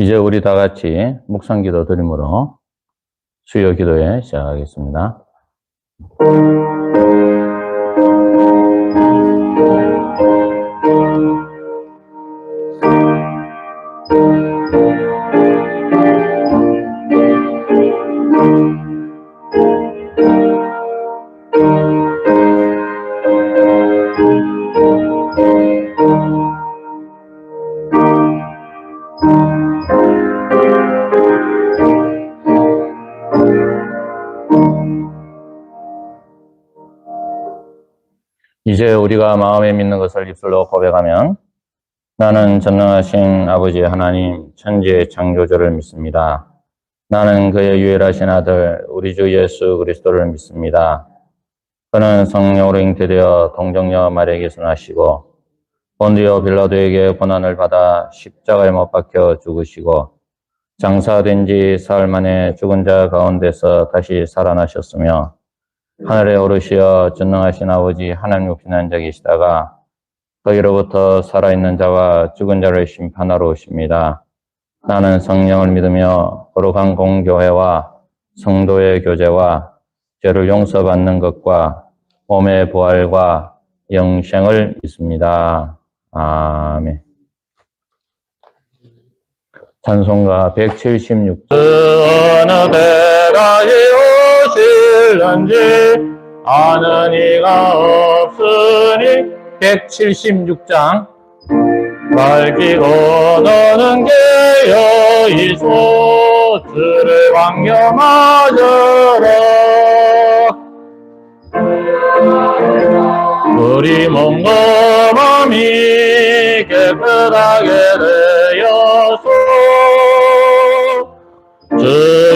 이제 우리 다 같이 묵상기도 드림으로 수요 기도회 시작하겠습니다. 이제 우리가 마음에 믿는 것을 입술로 고백하면 나는 전능하신 아버지 하나님 천지의 창조주를 믿습니다. 나는 그의 유일하신 아들 우리 주 예수 그리스도를 믿습니다. 그는 성령으로 잉태되어 동정녀 마리아에게서 나시고 본디오 빌라도에게 고난을 받아 십자가에 못 박혀 죽으시고 장사된 지 사흘 만에 죽은 자 가운데서 다시 살아나셨으며 하늘에 오르시어 전능하신 아버지 하나님 우편에 앉아 계시다가 거기로부터 살아있는 자와 죽은 자를 심판하러 오십니다. 나는 성령을 믿으며 거룩한 공교회와 성도의 교제와 죄를 용서받는 것과 몸의 부활과 영생을 믿습니다. 아멘. 찬송가 176. 어느 때가 오실런지 아는 이가 없으니 176장 밝히고 너는 깨어있소 주를 광명하여라 우리 몸과 마음이 깨끗하게 되어서 주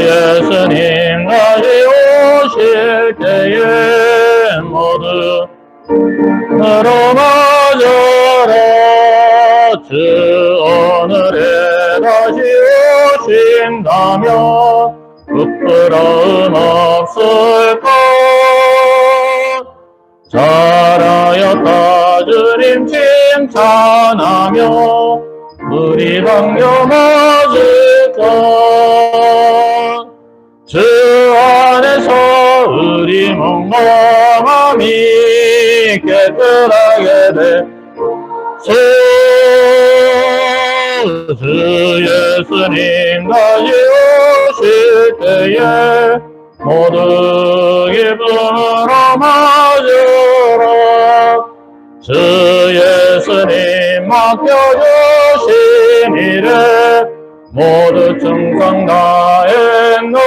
예수님 다시 오실 때에 모두 너로 맞아라 주 오늘에 다시 오신다면 부끄러움 없을까 잘하였다 주님 칭찬하며 우리 반겨맞을까 주 안에서 우리 몸과 마음이 깨끗하게 되소 주 예수님 다시 오실 때에 모두 기쁨으로 맞으라 주 예수님 맡겨주신 일에 모두 충성 다했노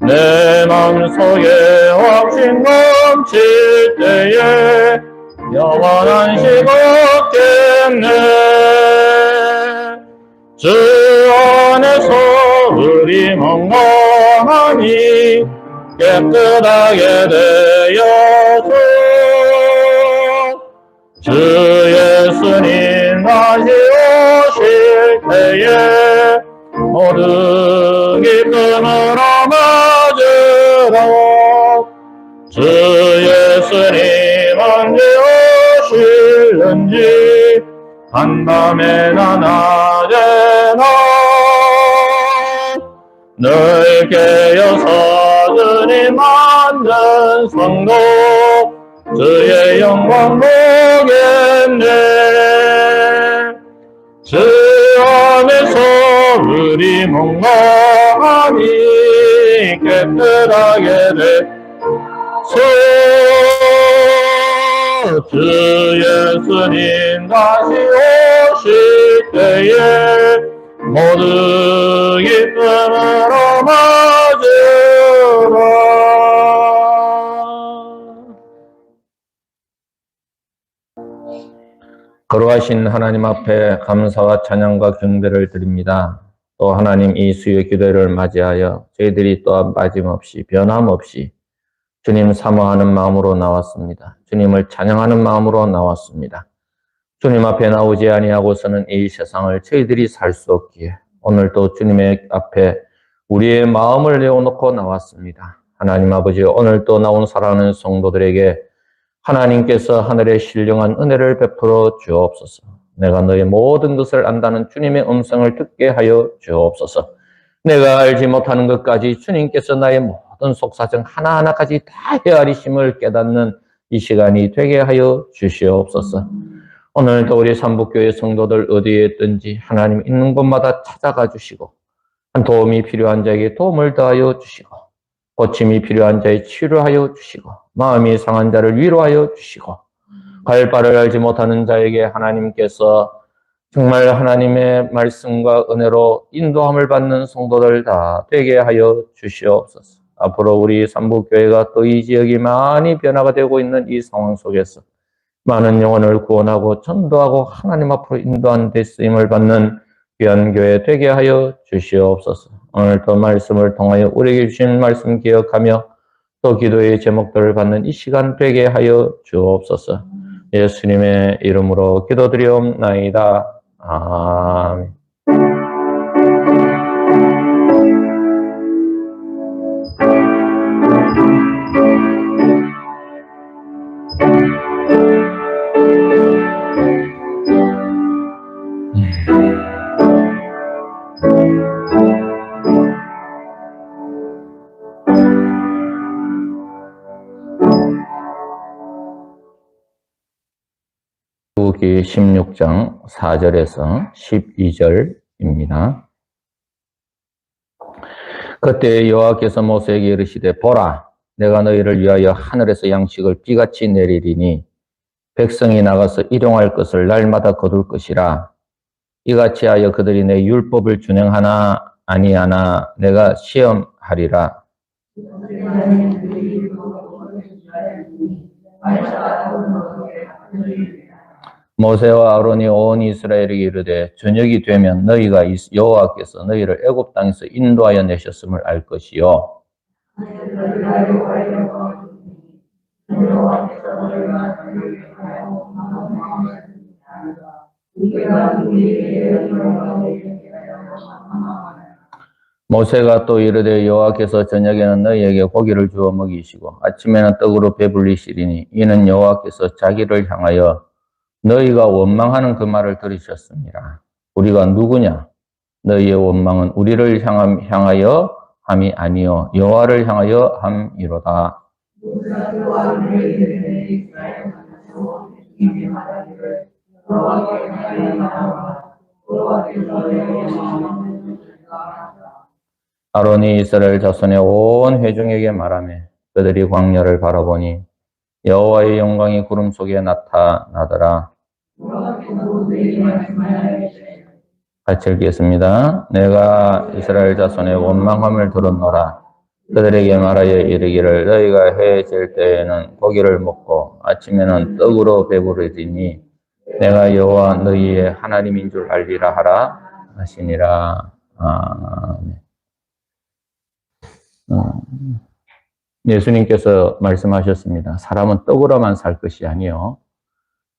내 맘속에 확신 넘칠 때에 영원한 식 없겠네 주 안에서 우리 몸과 마음이 깨끗하게 되어서 주 예수님 다시 오실 때에 모두 기쁨으로 맞으라 주 예수님 언제 오실는지 한밤에나 낮에나 늘 깨어서 주님 만든 성도 주의 영광 보겠네 주 안에서 우리 몸과 마음이 깨끗하게 되소 주 예수님 다시 오실 때에 모두 기쁨으로 맞으라 거룩하신 하나님 앞에 감사와 찬양과 경배를 드립니다. 또 하나님 이 수요 기도를 맞이하여 저희들이 또한 빠짐없이 변함없이 주님 사모하는 마음으로 나왔습니다. 주님을 찬양하는 마음으로 나왔습니다. 주님 앞에 나오지 아니하고서는 이 세상을 저희들이 살 수 없기에 오늘도 주님의 앞에 우리의 마음을 내어놓고 나왔습니다. 하나님 아버지 오늘도 나온 사랑하는 성도들에게 하나님께서 하늘의 신령한 은혜를 베풀어 주옵소서. 내가 너의 모든 것을 안다는 주님의 음성을 듣게 하여 주옵소서. 내가 알지 못하는 것까지 주님께서 나의 모든 속사정 하나하나까지 다 헤아리심을 깨닫는 이 시간이 되게 하여 주시옵소서. 오늘도 우리 삼북교회 성도들 어디에 있든지 하나님 있는 곳마다 찾아가 주시고, 도움이 필요한 자에게 도움을 더하여 주시고, 고침이 필요한 자에 치료하여 주시고, 마음이 상한 자를 위로하여 주시고, 갈 바를 알지 못하는 자에게 하나님께서 정말 하나님의 말씀과 은혜로 인도함을 받는 성도들 다 되게 하여 주시옵소서. 앞으로 우리 삼북교회가 또 이 지역이 많이 변화가 되고 있는 이 상황 속에서 많은 영혼을 구원하고 전도하고 하나님 앞으로 인도한 데 쓰임을 받는 귀한 교회 되게 하여 주시옵소서. 오늘 또 말씀을 통하여 우리에게 주신 말씀 기억하며 또 기도의 제목들을 받는 이 시간 되게 하여 주옵소서. 예수님의 이름으로 기도드리옵나이다. 아멘. 레위기 16장 4절에서 12절입니다. 그때 여호와께서 모세에게 이르시되 보라, 내가 너희를 위하여 하늘에서 양식을 비같이 내리리니 백성이 나가서 일용할 것을 날마다 거둘 것이라. 이같이 하여 그들이 내 율법을 준행하나 아니하나 내가 시험하리라. 모세와 아론이 온 이스라엘에게 이르되 저녁이 되면 너희가 여호와께서 너희를 애굽 땅에서 인도하여 내셨음을 알 것이요. 모세가 또 이르되 여호와께서 저녁에는 너희에게 고기를 주어 먹이시고 아침에는 떡으로 배불리시리니 이는 여호와께서 자기를 향하여 너희가 원망하는 그 말을 들으셨습니다. 우리가 누구냐? 너희의 원망은 우리를 향하여 함이 아니요 여호와를 향하여 함이로다. 아론이 이스라엘 자손의 온 회중에게 말하며 그들이 광야를 바라보니 여호와의 영광이 구름 속에 나타나더라. 같이 읽겠습니다. 내가 이스라엘 자손의 원망함을 들었노라. 그들에게 말하여 이르기를 너희가 해에 질 때에는 고기를 먹고 아침에는 떡으로 배부르리니 내가 여호와 너희의 하나님인 줄 알리라 하라 하시니라. 아멘. 예수님께서 말씀하셨습니다. 사람은 떡으로만 살 것이 아니요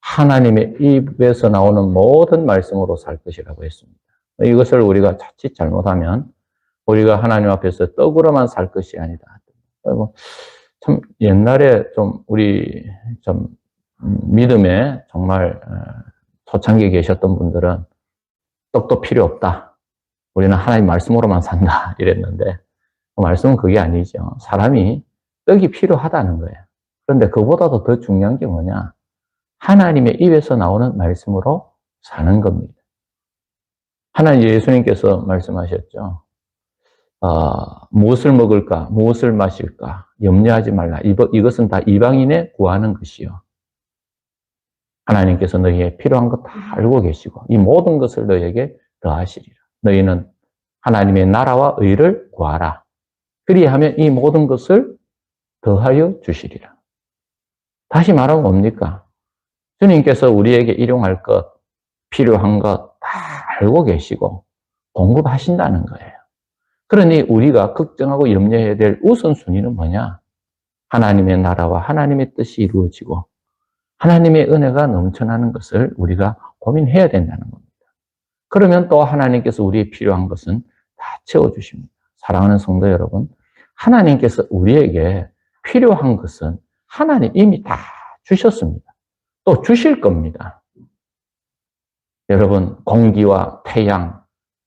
하나님의 입에서 나오는 모든 말씀으로 살 것이라고 했습니다. 이것을 우리가 자칫 잘못하면 우리가 하나님 앞에서 떡으로만 살 것이 아니다. 참 옛날에 좀 우리 좀 믿음에 정말 초창기에 계셨던 분들은 떡도 필요 없다. 우리는 하나님 말씀으로만 산다 이랬는데 그 말씀은 그게 아니죠. 사람이 떡이 필요하다는 거예요. 그런데 그보다도 더 중요한 게 뭐냐? 하나님의 입에서 나오는 말씀으로 사는 겁니다. 하나님 예수님께서 말씀하셨죠. 무엇을 먹을까, 무엇을 마실까 염려하지 말라. 이것은 다 이방인의 구하는 것이요. 하나님께서 너희의 필요한 것 다 알고 계시고 이 모든 것을 너희에게 더하시리라. 너희는 하나님의 나라와 의를 구하라. 그리하면 이 모든 것을 더하여 주시리라. 다시 말하면 뭡니까? 주님께서 우리에게 일용할 것, 필요한 것 다 알고 계시고 공급하신다는 거예요. 그러니 우리가 걱정하고 염려해야 될 우선순위는 뭐냐? 하나님의 나라와 하나님의 뜻이 이루어지고 하나님의 은혜가 넘쳐나는 것을 우리가 고민해야 된다는 겁니다. 그러면 또 하나님께서 우리의 필요한 것은 다 채워주십니다. 사랑하는 성도 여러분, 하나님께서 우리에게 필요한 것은 하나님 이미 다 주셨습니다. 또 주실 겁니다. 여러분, 공기와 태양,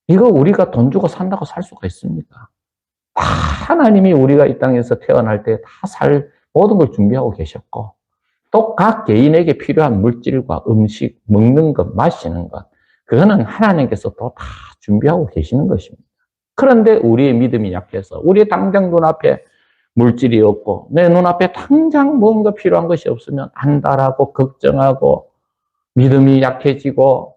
이거 우리가 돈 주고 산다고 살 수가 있습니까? 하나님이 우리가 이 땅에서 태어날 때 다 모든 걸 준비하고 계셨고, 또 각 개인에게 필요한 물질과 음식, 먹는 것, 마시는 것, 그거는 하나님께서 또 다 준비하고 계시는 것입니다. 그런데 우리의 믿음이 약해서, 우리 당장 눈앞에 물질이 없고, 내 눈앞에 당장 뭔가 필요한 것이 없으면 안달하고, 걱정하고, 믿음이 약해지고,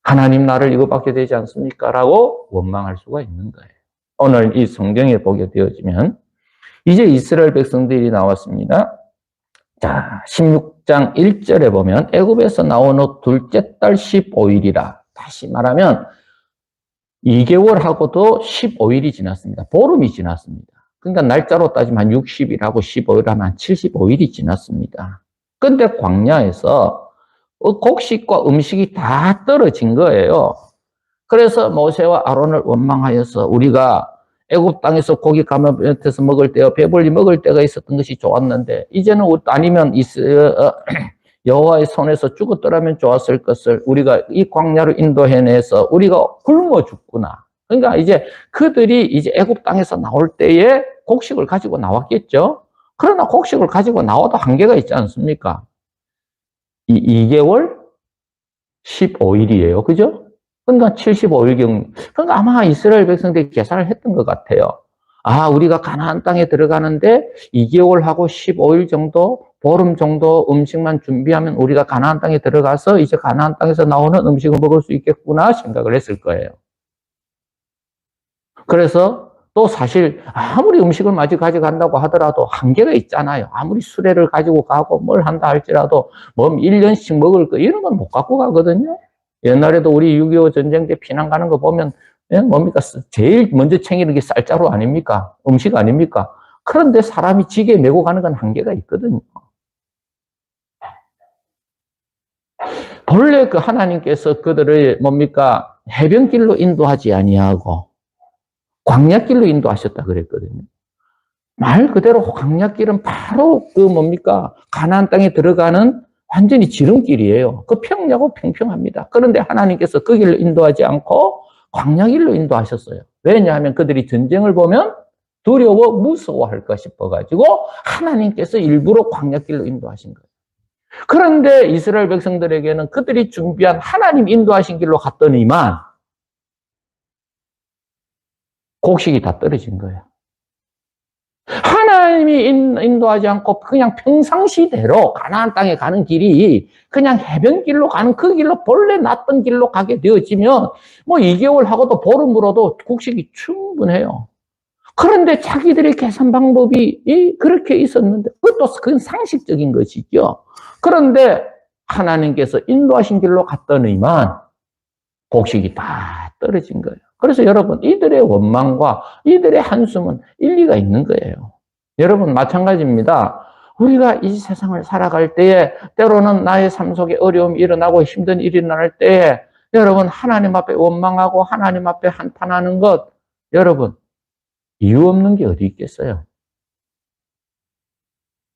하나님 나를 이거밖에 되지 않습니까? 라고 원망할 수가 있는 거예요. 오늘 이 성경에 보게 되어지면 이제 이스라엘 백성들이 나왔습니다. 자, 16장 1절에 보면 애굽에서 나온 후 둘째 달 15일이라. 다시 말하면 2개월하고도 15일이 지났습니다. 보름이 지났습니다. 그러니까 날짜로 따지면 한 60일하고 15일 하면 한 75일이 지났습니다. 근데 광야에서 곡식과 음식이 다 떨어진 거예요. 그래서 모세와 아론을 원망하여서 우리가 애굽 땅에서 고기 가마솥에서 먹을 때요, 배불리 먹을 때가 있었던 것이 좋았는데 이제는 아니면 여호와의 손에서 죽었더라면 좋았을 것을 우리가 이 광야로 인도해내서 우리가 굶어 죽구나. 그러니까 이제 그들이 이제 애굽 땅에서 나올 때에 곡식을 가지고 나왔겠죠. 그러나 곡식을 가지고 나와도 한계가 있지 않습니까? 2개월 15일이에요. 그죠? 그러니까 75일경, 그러니까 아마 이스라엘 백성들이 계산을 했던 것 같아요. 아, 우리가 가나안 땅에 들어가는데 2개월하고 15일 정도, 보름 정도 음식만 준비하면 우리가 가나안 땅에 들어가서 이제 가나안 땅에서 나오는 음식을 먹을 수 있겠구나 생각을 했을 거예요. 그래서 또 사실 아무리 음식을 많이 가져간다고 하더라도 한계가 있잖아요. 아무리 수레를 가지고 가고 뭘 한다 할지라도 뭐 1년씩 먹을 거 이런 건 못 갖고 가거든요. 옛날에도 우리 6.25 전쟁 때 피난 가는 거 보면 뭡니까? 제일 먼저 챙기는 게 쌀자루 아닙니까? 음식 아닙니까? 그런데 사람이 지게 메고 가는 건 한계가 있거든요. 본래 그 하나님께서 그들을 뭡니까? 해변길로 인도하지 아니하고 광야길로 인도하셨다 그랬거든요. 말 그대로 광야길은 바로 그 뭡니까? 가나안 땅에 들어가는 완전히 지름길이에요. 그 평야고 평평합니다. 그런데 하나님께서 그 길로 인도하지 않고 광야길로 인도하셨어요. 왜냐하면 그들이 전쟁을 보면 두려워 무서워할까 싶어가지고 하나님께서 일부러 광야길로 인도하신 거예요. 그런데 이스라엘 백성들에게는 그들이 준비한 하나님 인도하신 길로 갔더니만 곡식이 다 떨어진 거예요. 하나님이 인도하지 않고 그냥 평상시대로 가나안 땅에 가는 길이 그냥 해변길로 가는 그 길로 본래 놨던 길로 가게 되어지면 뭐 2개월 하고도 보름으로도 곡식이 충분해요. 그런데 자기들의 계산 방법이 그렇게 있었는데 그것도 그건 상식적인 것이죠. 그런데 하나님께서 인도하신 길로 갔더니만 곡식이 다 떨어진 거예요. 그래서 여러분, 이들의 원망과 이들의 한숨은 일리가 있는 거예요. 여러분, 마찬가지입니다. 우리가 이 세상을 살아갈 때에 때로는 나의 삶 속에 어려움이 일어나고 힘든 일이 일어날 때에 여러분, 하나님 앞에 원망하고 하나님 앞에 한탄하는 것, 여러분, 이유 없는 게 어디 있겠어요?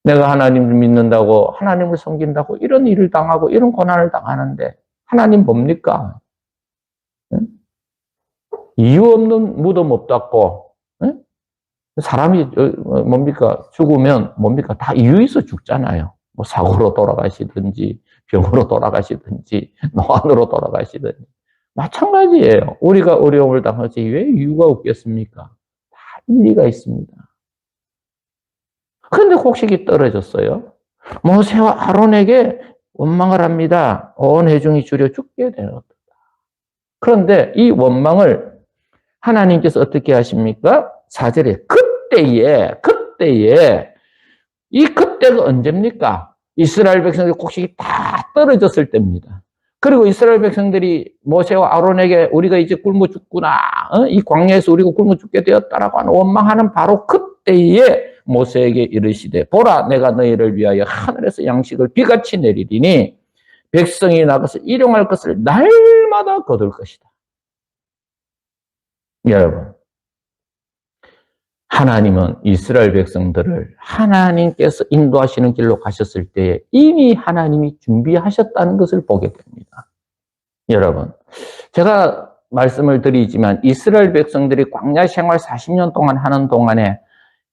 내가 하나님을 믿는다고, 하나님을 섬긴다고 이런 일을 당하고 이런 고난을 당하는데 하나님 뭡니까? 응? 이유 없는 무덤 없다고, 응? 사람이 뭡니까? 죽으면 뭡니까? 다 이유 있어 죽잖아요. 뭐 사고로 돌아가시든지 병으로 돌아가시든지 노안으로 돌아가시든지 마찬가지예요. 우리가 어려움을 당하지 왜 이유가 없겠습니까? 다 일리가 있습니다. 그런데 곡식이 떨어졌어요. 모세와 아론에게 원망을 합니다. 온 회중이 줄여 죽게 되었다. 그런데 이 원망을 하나님께서 어떻게 하십니까? 4절에 그때에 이 그때가 언제입니까? 이스라엘 백성들이 곡식이 다 떨어졌을 때입니다. 그리고 이스라엘 백성들이 모세와 아론에게 우리가 이제 굶어 죽구나, 이 광야에서 우리가 굶어 죽게 되었다라고 하는 원망하는 바로 그때에 모세에게 이르시되 보라 내가 너희를 위하여 하늘에서 양식을 비같이 내리리니 백성이 나가서 일용할 것을 날마다 거둘 것이다. 여러분, 하나님은 이스라엘 백성들을 하나님께서 인도하시는 길로 가셨을 때 이미 하나님이 준비하셨다는 것을 보게 됩니다. 여러분, 제가 말씀을 드리지만 이스라엘 백성들이 광야 생활 40년 동안 하는 동안에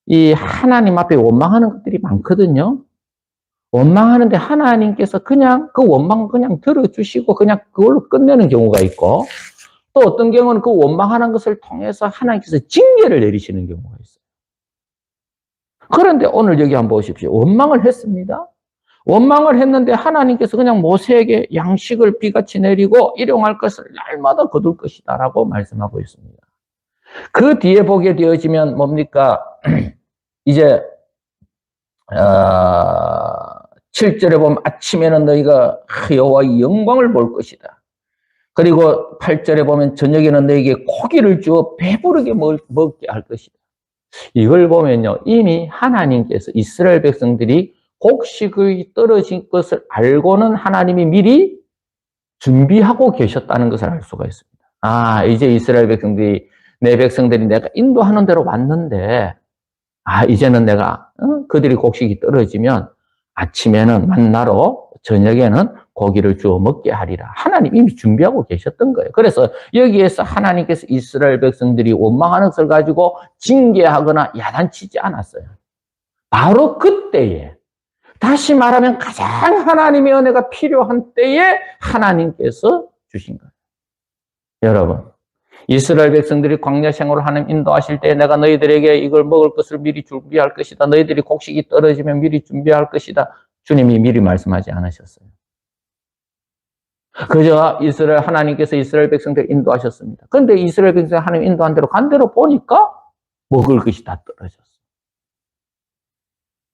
이 하나님 앞에 원망하는 것들이 많거든요. 원망하는데 하나님께서 그냥 그 원망을 그냥 들어주시고 그냥 그걸로 끝내는 경우가 있고, 또 어떤 경우는 그 원망하는 것을 통해서 하나님께서 징계를 내리시는 경우가 있어요. 그런데 오늘 여기 한번 보십시오. 원망을 했습니다. 원망을 했는데 하나님께서 그냥 모세에게 양식을 비같이 내리고 일용할 것을 날마다 거둘 것이다 라고 말씀하고 있습니다. 그 뒤에 보게 되어지면 뭡니까? 이제 7절에 보면 아침에는 너희가 여호와의 영광을 볼 것이다. 그리고 8절에 보면 저녁에는 너희에게 고기를 주어 배부르게 먹게 할 것이다. 이걸 보면요, 이미 하나님께서 이스라엘 백성들이 곡식의 떨어진 것을 알고는 하나님이 미리 준비하고 계셨다는 것을 알 수가 있습니다. 아, 이제 이스라엘 백성들이, 내 백성들이 내가 인도하는 대로 왔는데, 아, 이제는 내가 그들이 곡식이 떨어지면 아침에는 만나로, 저녁에는 고기를 주어 먹게 하리라. 하나님 이미 준비하고 계셨던 거예요. 그래서 여기에서 하나님께서 이스라엘 백성들이 원망하는 것을 가지고 징계하거나 야단치지 않았어요. 바로 그때에, 다시 말하면 가장 하나님의 은혜가 필요한 때에 하나님께서 주신 거예요. 여러분, 이스라엘 백성들이 광야 생활을 하나님 인도하실 때 내가 너희들에게 이걸 먹을 것을 미리 준비할 것이다. 너희들이 곡식이 떨어지면 미리 준비할 것이다. 주님이 미리 말씀하지 않으셨어요. 그저 하나님께서 이스라엘 백성들 인도하셨습니다. 그런데 이스라엘 백성들 하나님 인도한 대로 간 대로 보니까 먹을 것이 다 떨어졌어요.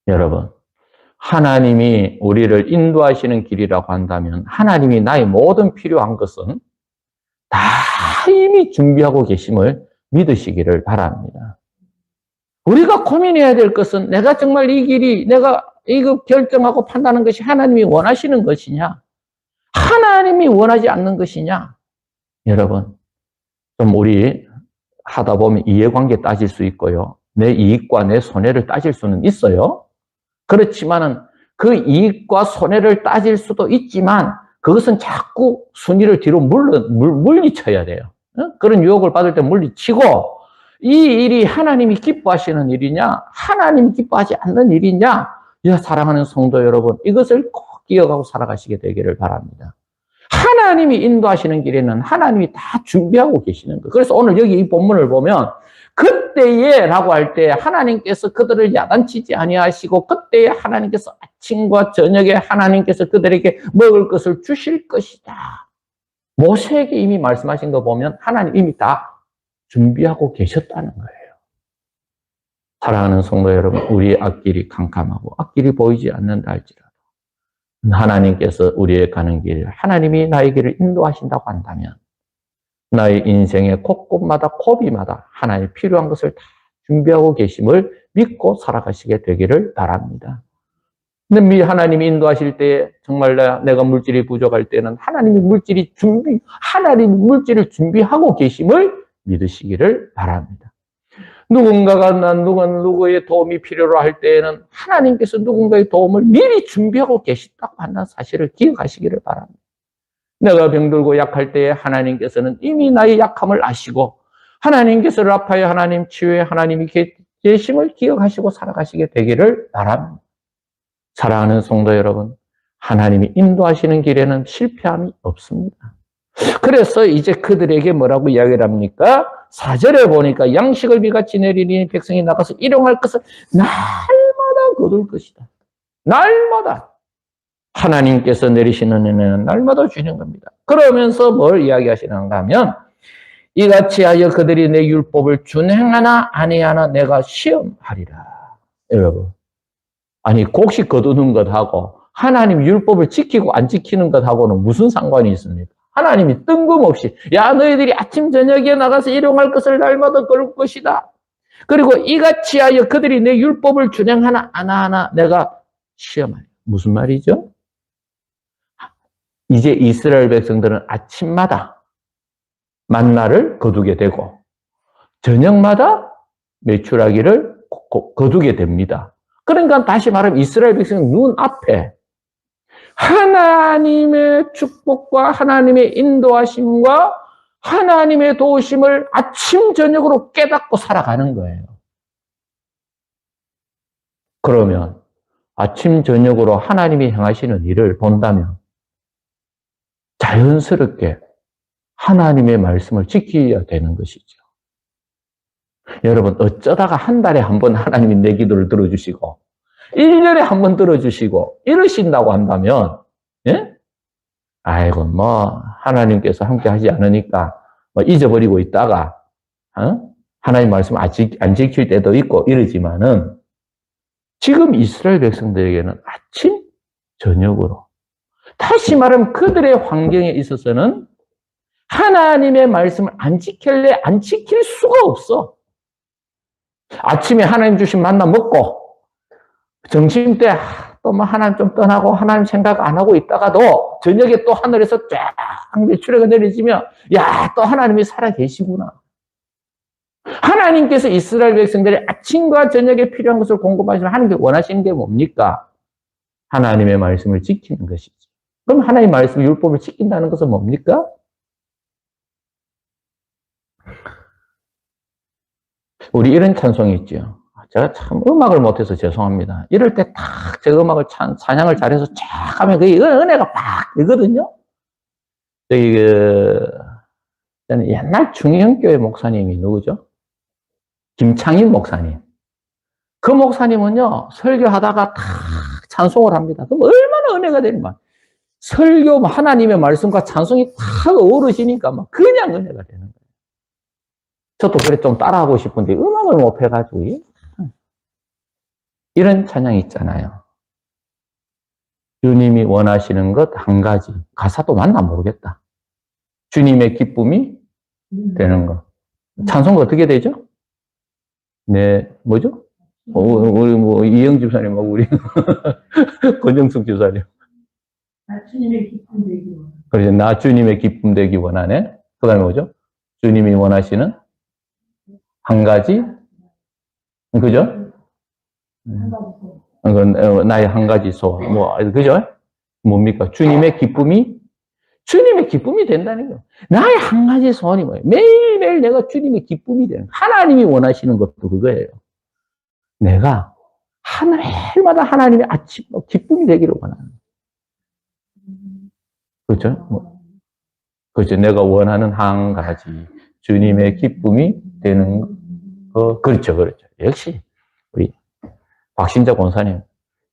여러분, 하나님이 우리를 인도하시는 길이라고 한다면 하나님이 나의 모든 필요한 것은 다 이미 준비하고 계심을 믿으시기를 바랍니다. 우리가 고민해야 될 것은 내가 정말 이 길이 내가 이거 결정하고 판단하는 것이 하나님이 원하시는 것이냐, 하나님이 원하지 않는 것이냐. 여러분, 좀 우리 하다 보면 이해관계 따질 수 있고요, 내 이익과 내 손해를 따질 수는 있어요. 그렇지만은 그 이익과 손해를 따질 수도 있지만 그것은 자꾸 순위를 뒤로 물리쳐야 돼요. 그런 유혹을 받을 때 물리치고, 이 일이 하나님이 기뻐하시는 일이냐, 하나님이 기뻐하지 않는 일이냐, 사랑하는 성도 여러분, 이것을 꼭 기억하고 살아가시게 되기를 바랍니다. 하나님이 인도하시는 길에는 하나님이 다 준비하고 계시는 거예요. 그래서 오늘 여기 이 본문을 보면 그때에 라고 할 때 하나님께서 그들을 야단치지 아니하시고 그때에 하나님께서 아침과 저녁에 하나님께서 그들에게 먹을 것을 주실 것이다. 모세에게 이미 말씀하신 거 보면 하나님 이미 다 준비하고 계셨다는 거예요. 사랑하는 성도 여러분, 우리의 앞길이 캄캄하고 앞길이 보이지 않는다 할지라도 하나님께서 우리의 가는 길, 하나님이 나의 길을 인도하신다고 한다면 나의 인생의 곳곳마다 고비마다 하나님이 필요한 것을 다 준비하고 계심을 믿고 살아가시게 되기를 바랍니다. 근데 하나님이 인도하실 때 정말 내가 물질이 부족할 때는 하나님이 물질을 준비하고 계심을 믿으시기를 바랍니다. 누군가가 누구의 도움이 필요로 할 때에는 하나님께서 누군가의 도움을 미리 준비하고 계시다고 한다는 사실을 기억하시기를 바랍니다. 내가 병들고 약할 때에 하나님께서는 이미 나의 약함을 아시고 하나님께서 라파의 하나님, 치유의 하나님이 계심을 기억하시고 살아가시게 되기를 바랍니다. 사랑하는 성도 여러분, 하나님이 인도하시는 길에는 실패함이 없습니다. 그래서 이제 그들에게 뭐라고 이야기를 합니까? 4절에 보니까 양식을 비같이 내리니 백성이 나가서 일용할 것을 날마다 거둘 것이다. 날마다. 하나님께서 내리시는 은혜는 날마다 주시는 겁니다. 그러면서 뭘 이야기하시는가 하면 이같이 하여 그들이 내 율법을 준행하나 아니하나 내가 시험하리라. 여러분, 아니 곡식 거두는 것하고 하나님 율법을 지키고 안 지키는 것하고는 무슨 상관이 있습니까? 하나님이 뜬금없이 야 너희들이 아침 저녁에 나가서 일용할 것을 날마다 거둘 것이다. 그리고 이같이 하여 그들이 내 율법을 준행하나 안 하나 내가 시험하리라. 무슨 말이죠? 이제 이스라엘 백성들은 아침마다 만나를 거두게 되고 저녁마다 메추라기를 거두게 됩니다. 그러니까 다시 말하면 이스라엘 백성은 눈앞에 하나님의 축복과 하나님의 인도하심과 하나님의 도우심을 아침 저녁으로 깨닫고 살아가는 거예요. 그러면 아침 저녁으로 하나님이 행하시는 일을 본다면 자연스럽게 하나님의 말씀을 지켜야 되는 것이죠. 여러분, 어쩌다가 한 달에 한 번 하나님이 내 기도를 들어주시고 1년에 한 번 들어주시고 이러신다고 한다면, 예? 아이고, 뭐 하나님께서 함께 하지 않으니까 뭐 잊어버리고 있다가 하나님 말씀 안 지킬 때도 있고 이러지만은 지금 이스라엘 백성들에게는 아침, 저녁으로, 다시 말하면 그들의 환경에 있어서는 하나님의 말씀을 안 지킬래 안 지킬 수가 없어. 아침에 하나님 주신 만나 먹고 점심때 또 뭐 하나님 좀 떠나고 하나님 생각 안 하고 있다가도 저녁에 또 하늘에서 쫙 매출해가 내려지면 야, 또 하나님이 살아 계시구나. 하나님께서 이스라엘 백성들의 아침과 저녁에 필요한 것을 공급하시면 하나님께 원하시는 게 뭡니까? 하나님의 말씀을 지키는 것이지. 그럼 하나님의 말씀, 율법을 지킨다는 것은 뭡니까? 우리 이런 찬송이 있죠. 제가 참 음악을 못해서 죄송합니다. 이럴 때 딱 제가 음악을 찬양을 잘해서 쫙 하면 그게 은혜가 팍 되거든요. 저기 옛날 중형교회 목사님이 누구죠? 김창인 목사님. 그 목사님은요, 설교하다가 탁 찬송을 합니다. 그럼 얼마나 은혜가 되는 거야. 설교, 하나님의 말씀과 찬송이 탁 어우러지니까 막 그냥 은혜가 되는 거예요. 저도 그래 좀 따라하고 싶은데 음악을 못 해가지고. 이런 찬양이 있잖아요. 주님이 원하시는 것 한 가지. 가사도 맞나 모르겠다. 주님의 기쁨이 되는 것. 찬송가 어떻게 되죠? 네, 뭐죠? 우리 뭐 이영 집사님하고 우리 권정숙 집사님. 나 주님의 기쁨 되기 원하네. 그래서 나 주님의 기쁨 되기 원하네. 그 다음에 뭐죠? 주님이 원하시는 한 가지. 그죠? 나의 한 가지 소원. 뭐, 그죠? 뭡니까? 주님의 기쁨이 된다는 거예요. 나의 한 가지 소원이 뭐예요? 매일매일 내가 주님의 기쁨이 되는 거예요. 하나님이 원하시는 것도 그거예요. 내가 하늘마다 하나님의 아침 기쁨이 되기를 원하는 거예요. 그렇죠? 그렇죠. 내가 원하는 한 가지 주님의 기쁨이 되는 거. 그렇죠. 역시 우리 박신자 권사님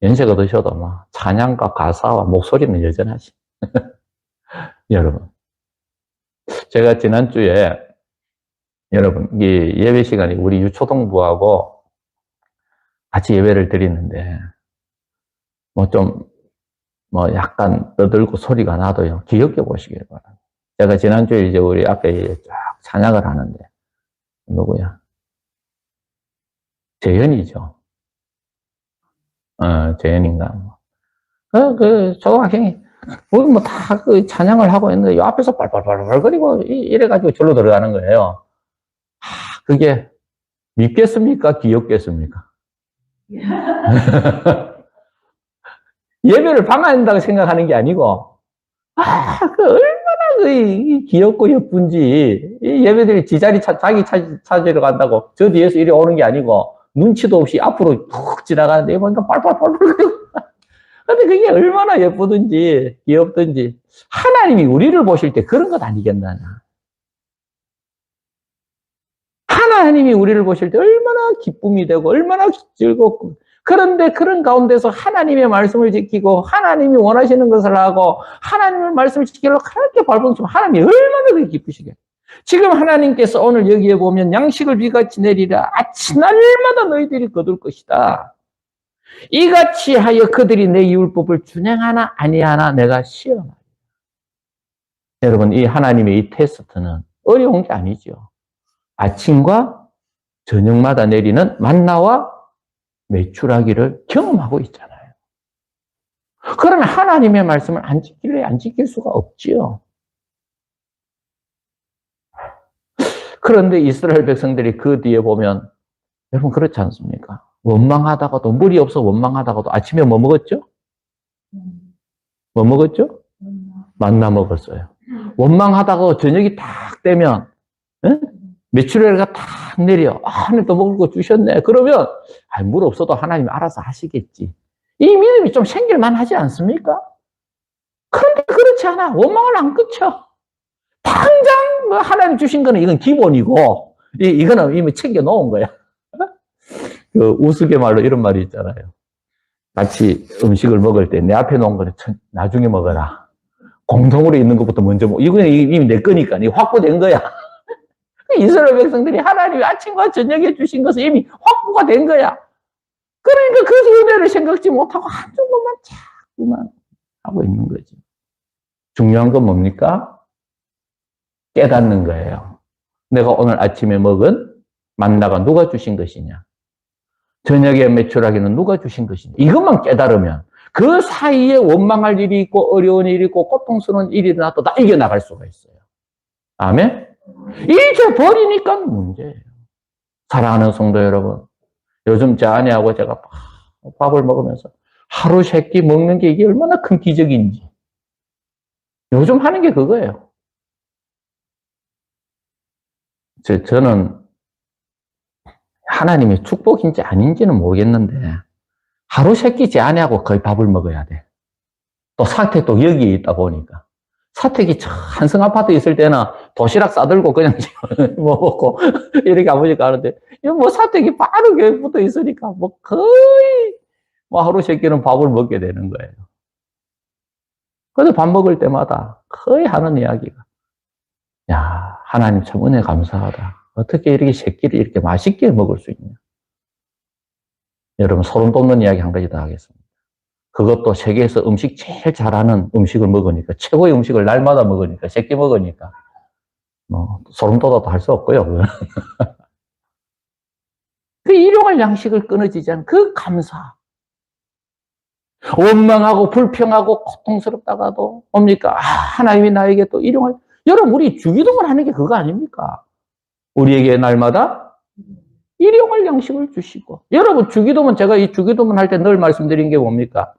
연세가 드셔도 막 찬양과 가사와 목소리는 여전하시. 여러분, 제가 지난주에 여러분 이 예배 시간에 우리 유초동부하고 같이 예배를 드리는데 뭐 약간 떠들고 소리가 나도요 기억해 보시길 바랍니다. 제가 지난주에 이제 우리 앞에 쫙 찬양을 하는데 누구야? 재현이죠. 재현인가 뭐. 그 초등학생이 뭐 다 그 찬양을 하고 있는데 이 앞에서 빨빨빨빨 거리고 이래가지고 절로 들어가는 거예요. 그게 밉겠습니까? 귀엽겠습니까? 예배를 방해한다고 생각하는 게 아니고, 얼마나 귀엽고 예쁜지, 이 예배들이 자기 찾으러 간다고, 저 뒤에서 이리 오는 게 아니고, 눈치도 없이 앞으로 툭 지나가는데, 보니까 빨빨빨빨. 근데 그게 얼마나 예쁘든지, 귀엽든지, 하나님이 우리를 보실 때 그런 것 아니겠나. 하나님이 우리를 보실 때 얼마나 기쁨이 되고 얼마나 즐겁고 그런데 그런 가운데서 하나님의 말씀을 지키고 하나님이 원하시는 것을 하고 하나님의 말씀을 지키려고 그렇게 발버둥치면 하나님이 얼마나 그렇게 기쁘시게. 지금 하나님께서 오늘 여기에 보면 양식을 비같이 내리라 아침 날마다 너희들이 거둘 것이다. 이같이 하여 그들이 내 율법을 준행하나 아니하나 내가 시험하리라. 여러분 이 하나님의 이 테스트는 어려운 게 아니죠. 아침과 저녁마다 내리는 만나와 매출하기를 경험하고 있잖아요. 그러면 하나님의 말씀을 안 지킬래 안 지킬 수가 없지요. 그런데 이스라엘 백성들이 그 뒤에 보면 여러분 그렇지 않습니까? 원망하다가도 물이 없어 원망하다가도 아침에 뭐 먹었죠? 뭐 먹었죠? 만나 먹었어요. 원망하다가 저녁이 딱 되면, 예? 메추리알가 딱 내려. 하나님 또 먹을 거 주셨네. 그러면, 물 없어도 하나님 알아서 하시겠지. 이 믿음이 좀 생길만 하지 않습니까? 그런데 그렇지 않아. 원망을 안 끊죠. 당장 뭐 하나님 주신 거는 이건 기본이고, 이거는 이미 챙겨 놓은 거야. 그 우스갯말로 이런 말이 있잖아요. 같이 음식을 먹을 때 내 앞에 놓은 거는 나중에 먹어라. 공통으로 있는 것부터 먼저 먹어. 이거는 이미 내 거니까. 이게 확보된 거야. 이스라엘 백성들이 하나님이 아침과 저녁에 주신 것은 이미 확보가 된 거야. 그러니까 그 은혜를 생각지 못하고 한쪽 것만 자꾸만 하고 있는 거지. 중요한 건 뭡니까? 깨닫는 거예요. 내가 오늘 아침에 먹은 만나가 누가 주신 것이냐? 저녁에 메추라기는 누가 주신 것이냐? 이것만 깨달으면 그 사이에 원망할 일이 있고 어려운 일이 있고 고통스러운 일이 일어나도 다 이겨나갈 수가 있어요. 아멘? 잊어버리니까 문제예요. 사랑하는 성도 여러분, 요즘 제 아내하고 제가 밥을 먹으면서 하루 세 끼 먹는 게 이게 얼마나 큰 기적인지 요즘 하는 게 그거예요. 저는 하나님의 축복인지 아닌지는 모르겠는데 하루 세 끼 제 아내하고 거의 밥을 먹어야 돼. 또 사택도 여기에 있다 보니까 사택이 한성 아파트에 있을 때는 도시락 싸들고 그냥 먹고 이렇게 아버지가 하는데 뭐 사택이 바로 여기 붙어 있으니까 뭐 거의 뭐 하루 세 끼는 밥을 먹게 되는 거예요. 그래서 밥 먹을 때마다 거의 하는 이야기가 야 하나님 참 은혜 감사하다. 어떻게 이렇게 세 끼를 이렇게 맛있게 먹을 수 있냐. 여러분 소름 돋는 이야기 한 가지 더 하겠습니다. 그것도 세계에서 음식 제일 잘하는 음식을 먹으니까 최고의 음식을 날마다 먹으니까 세 끼 먹으니까 뭐 소름 돋아도 할 수 없고요. 그 일용할 양식을 끊어지지 않은 그 감사. 원망하고 불평하고 고통스럽다가도 뭡니까? 하나님이 나에게 또 일용할 여러분 우리 주기도문 하는 게 그거 아닙니까? 우리에게 날마다 일용할 양식을 주시고 여러분 주기도문 제가 이 주기도문 할 때 늘 말씀드린 게 뭡니까?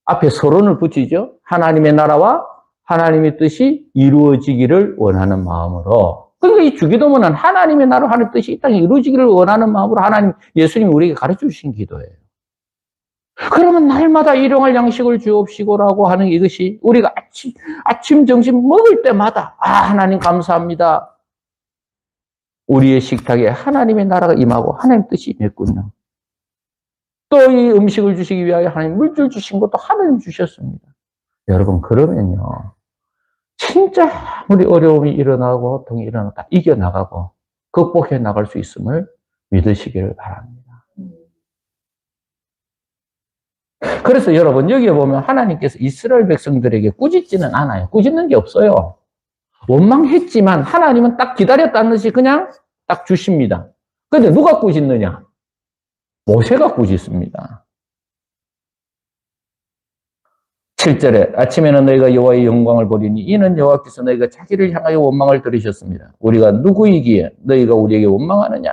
앞에 서론을 붙이죠. 하나님의 나라와 하나님의 뜻이 이루어지기를 원하는 마음으로. 그러니까 이 주기도문은 하나님의 나라와 하나님의 뜻이 이 땅에 이루어지기를 원하는 마음으로 하나님 예수님이 우리에게 가르쳐 주신 기도예요. 그러면 날마다 일용할 양식을 주옵시고라고 하는 이것이 우리가 아침, 점심 먹을 때마다 하나님 감사합니다. 우리의 식탁에 하나님의 나라가 임하고 하나님의 뜻이 임했군요. 또 이 음식을 주시기 위하여 하나님 물질 주신 것도 하나님 주셨습니다. 여러분 그러면요. 진짜 아무리 어려움이 일어나고 고통이 일어나도 다 이겨나가고 극복해 나갈 수 있음을 믿으시기를 바랍니다. 그래서 여러분 여기에 보면 하나님께서 이스라엘 백성들에게 꾸짖지는 않아요. 꾸짖는 게 없어요. 원망했지만 하나님은 딱 기다렸다는 듯이 그냥 딱 주십니다. 그런데 누가 꾸짖느냐? 모세가 꾸짖습니다. 7절에 아침에는 너희가 여호와의 영광을 보리니 이는 여호와께서 너희가 자기를 향하여 원망을 들으셨습니다. 우리가 누구이기에 너희가 우리에게 원망하느냐?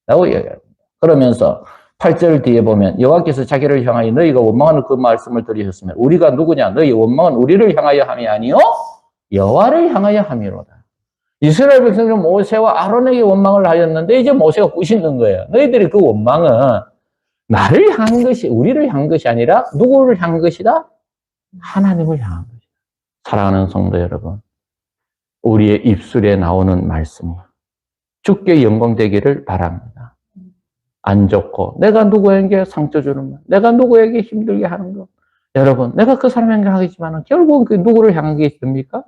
라고 이야기합니다. 그러면서 8절 뒤에 보면 여호와께서 자기를 향하여 너희가 원망하는 그 말씀을 들으셨으면 우리가 누구냐? 너희 원망은 우리를 향하여 함이 아니요 여호와를 향하여 함이로다. 이스라엘 백성들은 모세와 아론에게 원망을 하였는데 이제 모세가 꾸짖는 거예요. 너희들이 그 원망은 나를 향한 것이 우리를 향한 것이 아니라 누구를 향한 것이다? 하나님을 향한 것이다. 사랑하는 성도 여러분, 우리의 입술에 나오는 말씀이 주께 영광되기를 바랍니다. 안 좋고 내가 누구에게 상처 주는 것, 내가 누구에게 힘들게 하는 것, 여러분 내가 그 사람에게 하겠지만 결국은 그 누구를 향한 게 있습니까?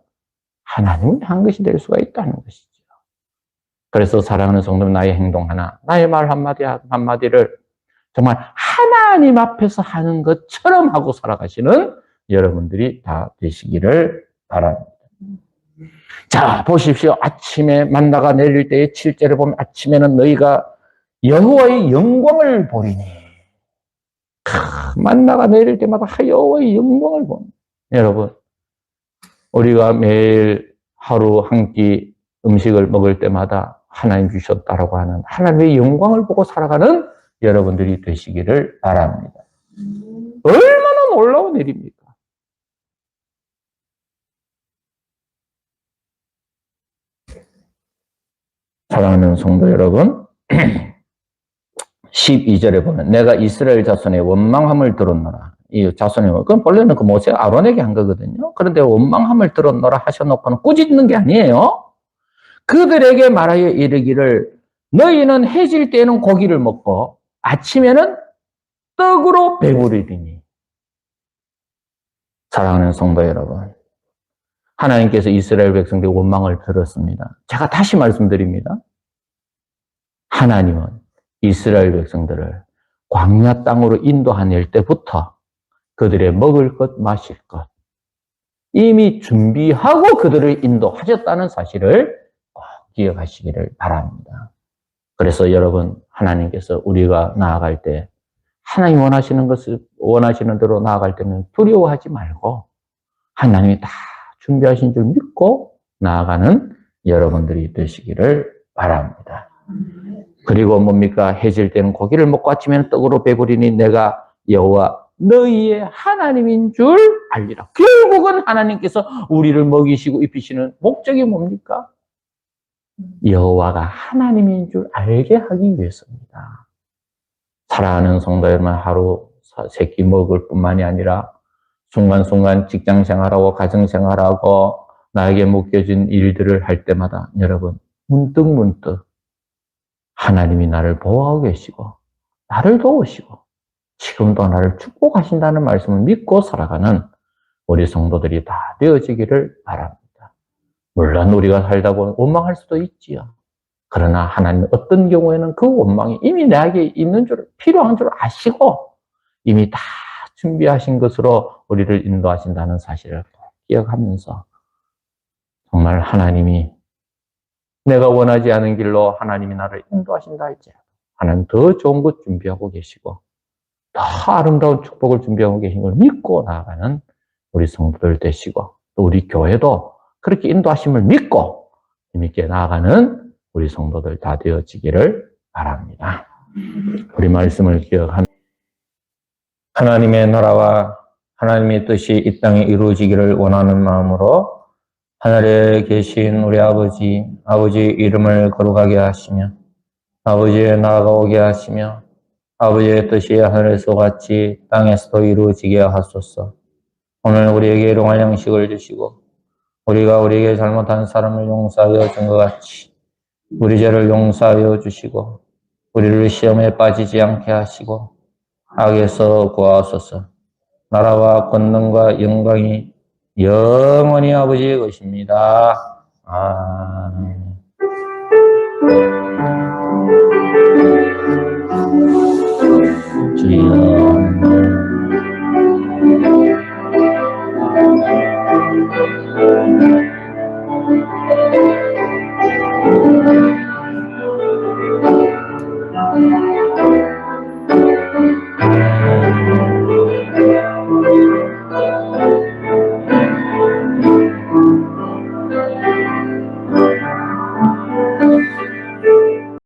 하나님을 향한 것이 될 수가 있다는 것이죠. 그래서 사랑하는 성도는 나의 행동 하나, 나의 말 한마디를 정말 하나님 앞에서 하는 것처럼 하고 살아가시는 여러분들이 다 되시기를 바랍니다. 자, 보십시오. 아침에 만나가 내릴 때의 7절에 보면 아침에는 너희가 여호와의 영광을 보리니. 만나가 내릴 때마다 여호와의 영광을 보니. 여러분, 우리가 매일 하루 한 끼 음식을 먹을 때마다 하나님 주셨다라고 하는 하나님의 영광을 보고 살아가는 여러분들이 되시기를 바랍니다. 얼마나 놀라운 일입니까? 사랑하는 성도 여러분, 12절에 보면 내가 이스라엘 자손의 원망함을 들었노라. 이 자손이 그건 본래는 그 모세 아론에게 한 거거든요. 그런데 원망함을 들었노라 하셔놓고는 꾸짖는 게 아니에요. 그들에게 말하여 이르기를 너희는 해질 때에는 고기를 먹고 아침에는 떡으로 배부르리니. 사랑하는 성도 여러분, 하나님께서 이스라엘 백성들의 원망을 들었습니다. 제가 다시 말씀드립니다. 하나님은 이스라엘 백성들을 광야 땅으로 인도하낼 때부터 그들의 먹을 것, 마실 것 이미 준비하고 그들을 인도하셨다는 사실을 꼭 기억하시기를 바랍니다. 그래서 여러분, 하나님께서 우리가 나아갈 때 하나님 원하시는 것을 원하시는 대로 나아갈 때는 두려워하지 말고 하나님이 다 준비하신 줄 믿고 나아가는 여러분들이 되시기를 바랍니다. 그리고 뭡니까? 해질 때는 고기를 먹고 아침에는 떡으로 배부리니 내가 여호와 너희의 하나님인 줄 알리라. 결국은 하나님께서 우리를 먹이시고 입히시는 목적이 뭡니까? 여호와가 하나님인 줄 알게 하기 위해서입니다. 사랑하는 성도 여러분, 하루 세 끼 먹을 뿐만이 아니라 순간순간 직장 생활하고 가정 생활하고 나에게 맡겨진 일들을 할 때마다 여러분 문득문득 하나님이 나를 보호하고 계시고 나를 도우시고 지금도 나를 축복하신다는 말씀을 믿고 살아가는 우리 성도들이 다 되어지기를 바랍니다. 물론 우리가 살다가 원망할 수도 있지요. 그러나 하나님은 어떤 경우에는 그 원망이 이미 나에게 있는 줄, 필요한 줄 아시고 이미 다 준비하신 것으로 우리를 인도하신다는 사실을 기억하면서 정말 하나님이 내가 원하지 않은 길로 하나님이 나를 인도하신다 할지라도 하나님 더 좋은 것 준비하고 계시고 더 아름다운 축복을 준비하고 계신 걸 믿고 나아가는 우리 성도들 되시고 또 우리 교회도 그렇게 인도하심을 믿고 힘있게 나아가는 우리 성도들 다 되어지기를 바랍니다. 우리 말씀을 기억하며 하나님의 나라와 하나님의 뜻이 이 땅에 이루어지기를 원하는 마음으로 하늘에 계신 우리 아버지, 아버지의 이름을 거룩하게 하시며 아버지의 나라가 오게 하시며 아버지의 뜻이 하늘에서 같이 땅에서도 이루어지게 하소서. 오늘 우리에게 일용할 양식을 주시고 우리가 우리에게 잘못한 사람을 용서하여 준 것 같이 우리 죄를 용서하여 주시고 우리를 시험에 빠지지 않게 하시고 악에서 구하소서. 나라와 권능과 영광이 영원히 아버지의 것입니다. 아멘.